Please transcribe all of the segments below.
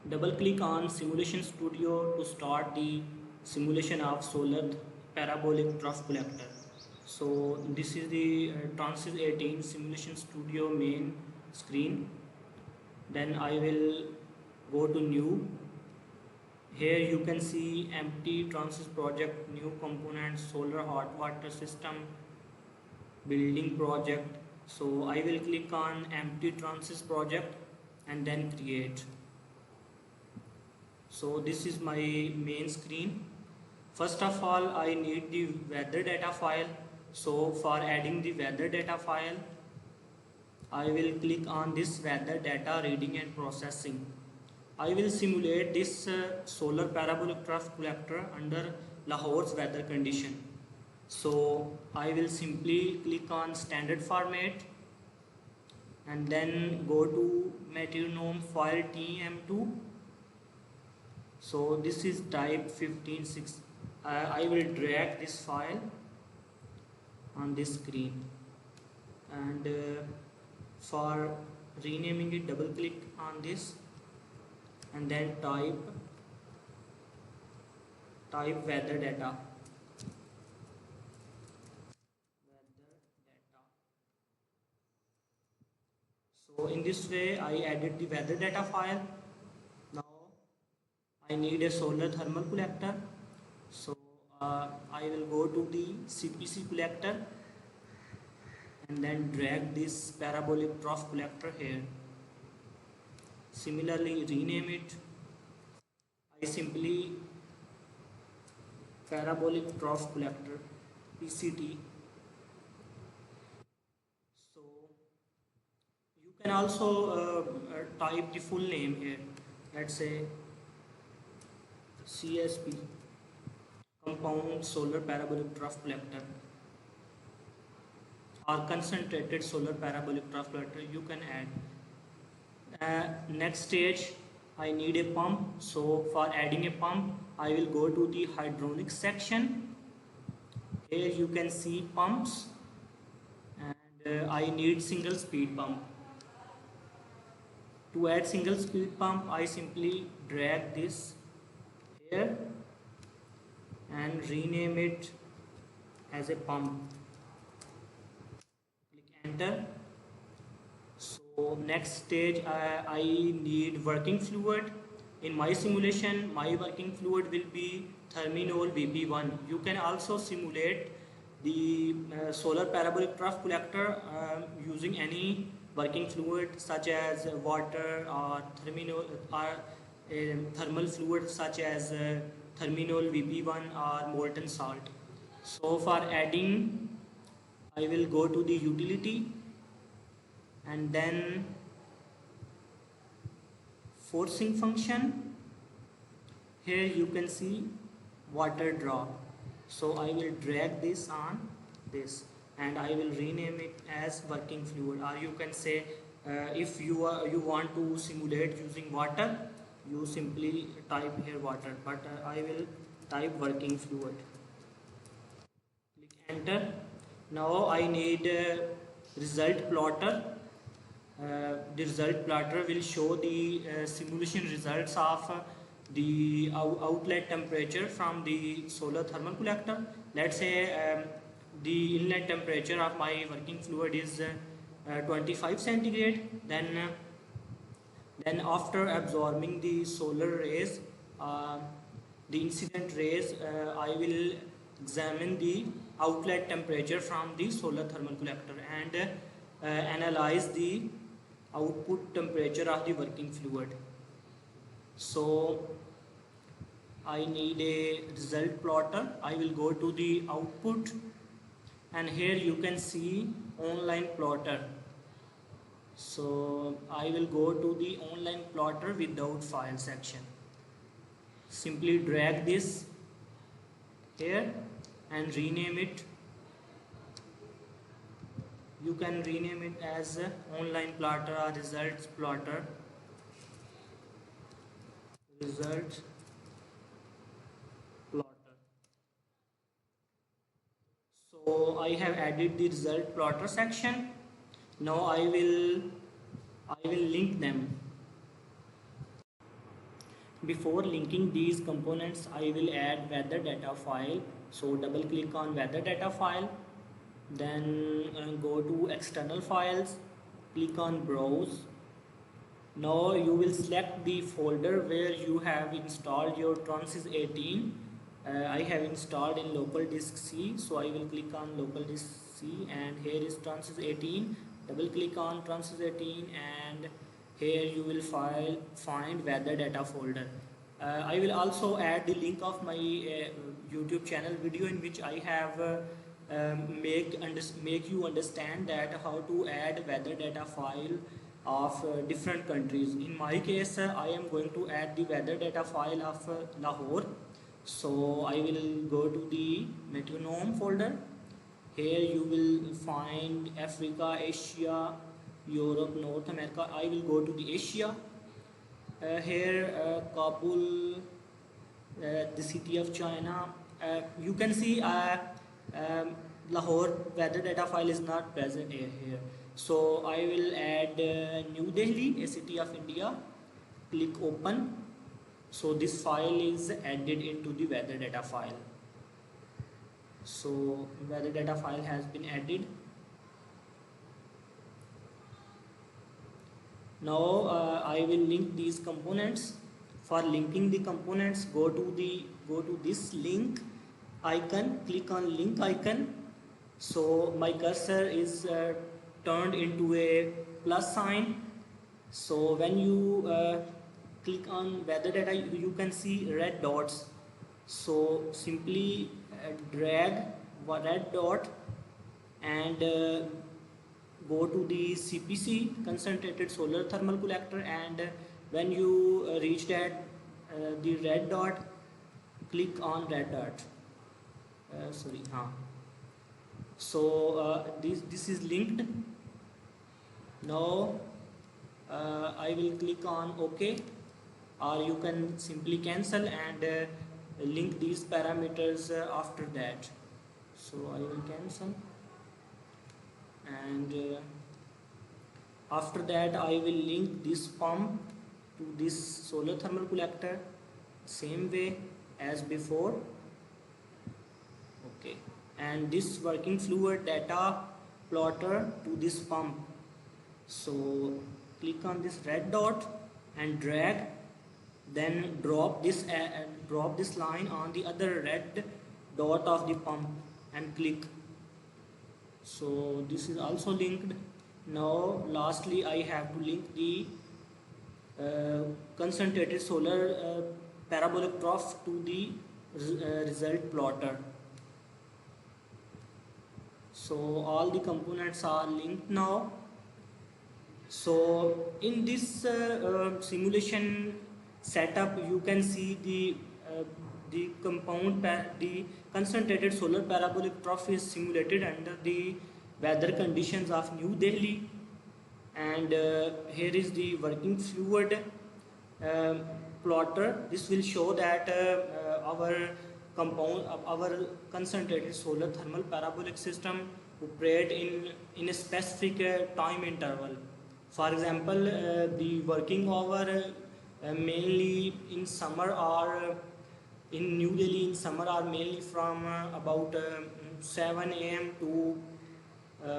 Double click on Simulation Studio to start the simulation of Solar Parabolic Trough Collector. So this is the TRNSYS 18 Simulation Studio main screen. Then I will go to New. Here you can see empty TRNSYS project, new components, solar hot water system, building project. So I will click on empty TRNSYS project and then create. So this is my main screen. First of all, I need the weather data file. So for adding the weather data file, I will click on this weather data reading and processing. I will simulate this solar parabolic trough collector under Lahore's weather condition. So I will simply click on standard format and then go to metronome file TM2. So this is type 15.6. I will drag this file on this screen, and for renaming it, double click on this and then type weather data. So in this way I added the weather data file. Now I need a solar thermal collector. So I will go to the CPC collector and then drag this parabolic trough collector here. Similarly, rename it. I simply parabolic trough collector PCT. So you can also type the full name here. Let's say CSP, compound solar parabolic trough collector, or concentrated solar parabolic trough collector. You can add. Next stage, I need a pump. So for adding a pump, I will go to the hydraulics section. Here you can see pumps, and I need single speed pump. To add single speed pump, I simply drag this here and rename it as a pump. Click enter. So next stage, I need working fluid. In my simulation, my working fluid will be Therminol VP-1. You can also simulate the solar parabolic trough collector using any working fluid such as water or thermal fluid such as Therminol VP-1 or molten salt. So for adding, I will go to the utility and then forcing function. Here you can see water drop. So I will drag this on this and I will rename it as working fluid, or you can say if you want to simulate using water, you simply type here water, but I will type working fluid. Click enter. Now I need a result plotter. The result plotter will show the simulation results of the outlet temperature from the solar thermal collector. Let's say the inlet temperature of my working fluid is 25 centigrade. Then after absorbing the solar rays, the incident rays, I will examine the outlet temperature from the solar thermal collector and analyze the output temperature of the working fluid. So I need a result plotter. I will go to the output and here you can see online plotter. So I will go to the online plotter without file section. Simply drag this here and rename it. You can rename it as online plotter or results plotter. Result plotter. So I have added the result plotter section. Now I will link them. Before linking these components, I will add weather data file. So double click on weather data file, then go to external files, click on browse. Now you will select the folder where you have installed your TRNSYS 18. I have installed in local disk C, so I will click on local disk C, and here is TRNSYS 18. Double click on TRNSYS 18, and here you will find weather data folder. I will also add the link of my YouTube channel video in which I have make you understand that how to add weather data file of different countries. In my case, I am going to add the weather data file of Lahore. So I will go to the metronome folder. Here you will find Africa, Asia, Europe, North America. I will go to the Asia. Here Kabul, the city of China. You can see Lahore weather data file is not present here. So I will add New Delhi, a city of India. Click open. So this file is added into the weather data file. So weather data file has been added. Now I will link these components. For linking the components, go to this link icon, click on link icon. So my cursor is turned into a plus sign. So when you click on weather data, you can see red dots. So simply drag one red dot and go to the CPC, concentrated solar thermal collector, and when you reach that the red dot, click on red dot. So this is linked. Now I will click on OK, or you can simply cancel and link these parameters after that. So I will cancel, and after that I will link this pump to this solar thermal collector same way as before. Okay, and this working fluid data plotter to this pump. So click on this red dot and drag, then drop this line on the other red dot of the pump and click. So this is also linked. Now lastly I have to link the concentrated solar parabolic trough to the result plotter. So all the components are linked now. So in this simulation setup, you can see the concentrated solar parabolic trough is simulated under the weather conditions of New Delhi, and here is the working fluid plotter. This will show that our concentrated solar thermal parabolic system operate in a specific time interval. For example, the working hour mainly in summer are in New Delhi in summer are mainly from about 7 a.m. to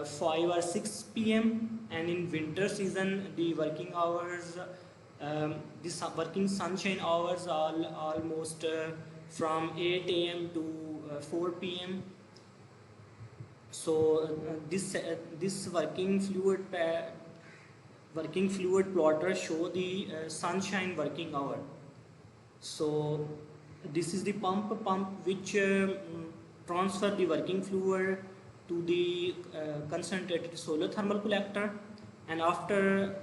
5 or 6 p.m. and in winter season the working hours, the working sunshine hours are almost from 8 a.m. to 4 p.m. So this working fluid plotter show the sunshine working hour. So this is the pump which transfer the working fluid to the concentrated solar thermal collector, and after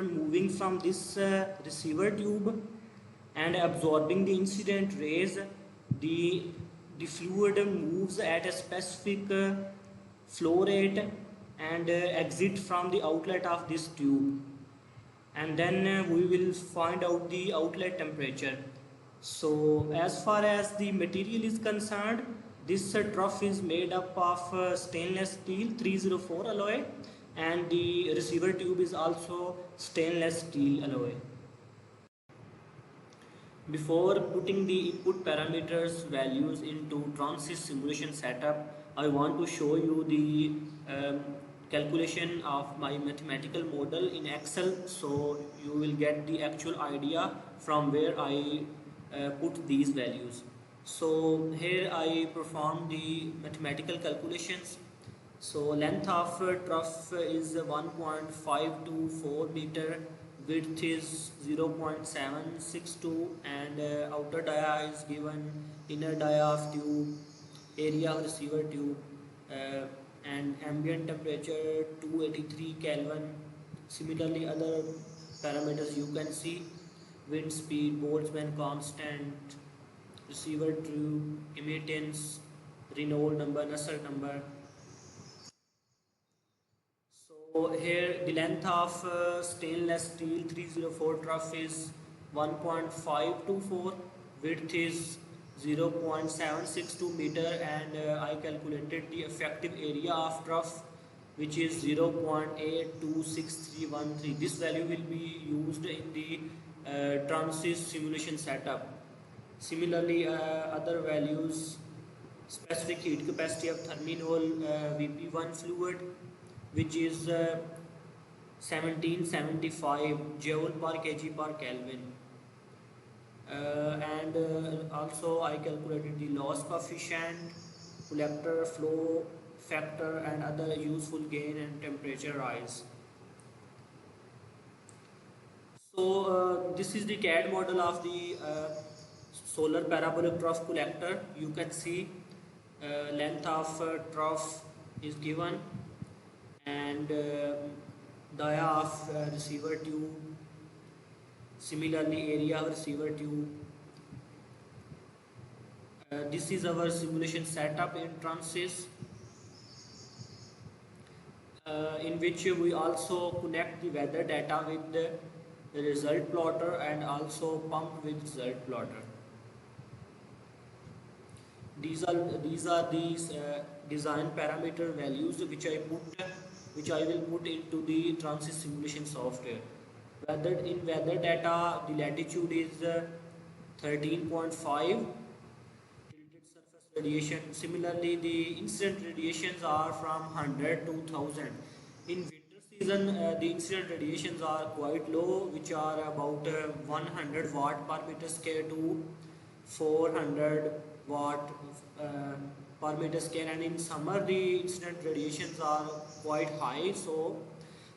moving from this receiver tube and absorbing the incident rays, the fluid moves at a specific flow rate and exit from the outlet of this tube, and then we will find out the outlet temperature. So as far as the material is concerned, this trough is made up of stainless steel 304 alloy, and the receiver tube is also stainless steel alloy. Before putting the input parameters values into TRNSYS simulation setup, I want to show you the calculation of my mathematical model in Excel, so you will get the actual idea from where I put these values. So here I perform the mathematical calculations. So length of trough is 1.524 meter, width is 0.762, and outer dia is given, inner dia of tube, area of receiver tube, uh, and ambient temperature 283 Kelvin. Similarly, other parameters you can see: wind speed, Boltzmann constant, receiver tube, emittance, Reynolds number, Nusselt number. So here the length of stainless steel 304 trough is 1.524, width is 0.762 meter, and I calculated the effective area of trough, which is 0.826313. This value will be used in the TRNSYS simulation setup. Similarly, other values: specific heat capacity of Therminol VP-1 fluid, which is 1775 joule per kg per Kelvin. And also I calculated the loss coefficient, collector flow factor, and other useful gain and temperature rise. So this is the CAD model of the solar parabolic trough collector. You can see length of trough is given, and dia of receiver tube, similarly area of receiver tube. This is our simulation setup in TRNSYS, in which we also connect the weather data with the result plotter and also pump with result plotter. These are these design parameter values which I will put into the TRNSYS simulation software. In weather data, the latitude is 13.5 tilted surface radiation. Similarly, the incident radiations are from 100 to 1000. In winter season, the incident radiations are quite low, which are about 100 watt per meter square to 400 watt per meter square, and in summer the incident radiations are quite high, so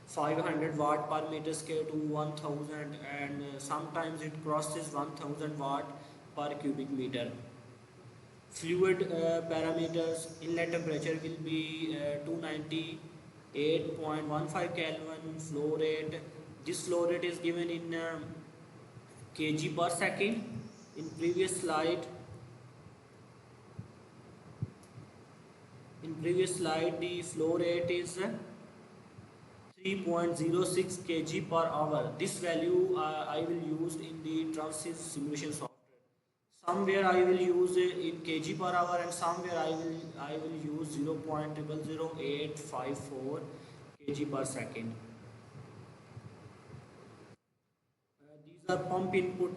500 watt per meter square to 1000, and sometimes it crosses 1000 watt per cubic meter. Fluid parameters: inlet temperature will be 298.15 Kelvin. Flow rate: this flow rate is given in kg per second. In previous slide the flow rate is 3.06 kg per hour. This value I will use in the TRNSYS simulation software. Somewhere I will use it in kg per hour, and somewhere I will use 0.000854 kg per second. These are pump input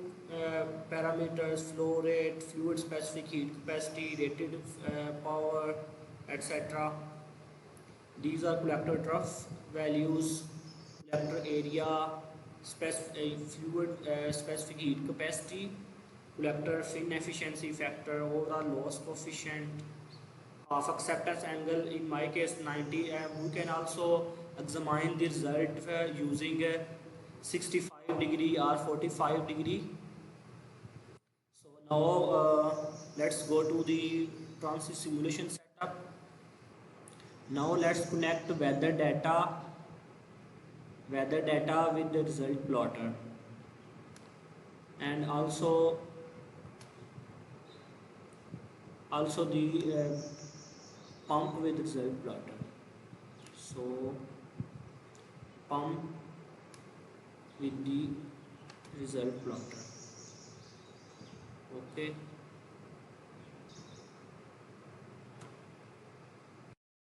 parameters: flow rate, fluid specific heat capacity, rated power, etc. These are collector trough values, collector area, fluid specific heat capacity, collector fin efficiency factor, overall loss coefficient, half acceptance angle, in my case 90. We can also examine the result using 65 degree or 45 degree. So now let's go to the TRNSYS simulation setup. Now let's connect weather data with the result plotter, and also the pump with result plotter. So pump with the result plotter. Okay.